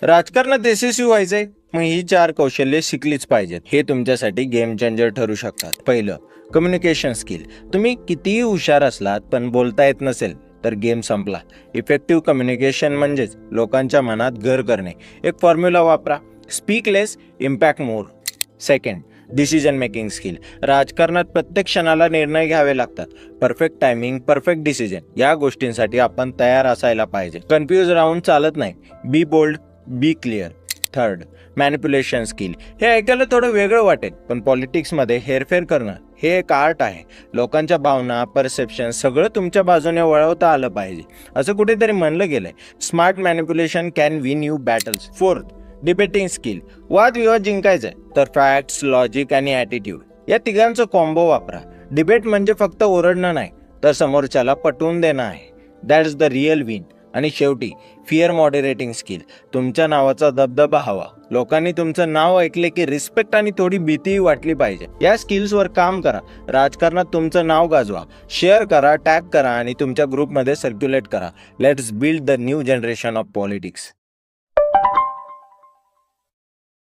राजकारणात यशस्वी व्हायचंय मग ही 4 कौशल्ये शिकलीच पाहिजेत. हे तुमच्यासाठी गेम चेंजर ठरू शकतात. पहिलं, कम्युनिकेशन स्किल. तुम्ही कितीही हुशार असलात पण बोलता येत नसेल तर गेम संपला. इफेक्टिव्ह कम्युनिकेशन म्हणजेच लोकांच्या मनात घर करणे. एक फॉर्म्युला वापरा, speak less impact more. Second, decision making skill. राजकारणात प्रत्येक क्षणाला निर्णय घ्यावे लागतात. परफेक्ट टायमिंग, परफेक्ट डिसिजन या गोष्टींसाठी आपण तयार असायला पाहिजे. कन्फ्यूज राहून चालत नाही. बी बोल्ड, बी क्लिअर. Third, manipulation skill. हे ऐकायला थोडं वेगळं वाटेल पण पॉलिटिक्समध्ये हेरफेर करणं हे एक आर्ट आहे. लोकांच्या भावना, परसेप्शन सगळं तुमच्या बाजूने वळवता आलं पाहिजे. असं कुठेतरी म्हणलं गेलंय, smart manipulation can win you battles. Fourth, debating skill. वादविवाद जिंकायचाय तर फॅक्ट्स, लॉजिक आणि ॲटिट्यूड या तिघांचं कॉम्बो वापरा. डिबेट म्हणजे फक्त ओरडणं नाही तर समोरच्याला पटवून देणं आहे. That is the real win. आणि शेवटी, फिअर मॉडरेटिंग स्किल. तुमच्या नावाचा दबदबा हवा. लोकांनी तुमचं नाव ऐकले की रिस्पेक्ट आणि थोडी भीतीही वाटली पाहिजे. या स्किल्सवर काम करा. राजकारणात तुमचं नाव गाजवा. शेअर करा, टॅग करा आणि तुमच्या ग्रुपमध्ये सर्क्युलेट करा. Let's build the new generation of politics.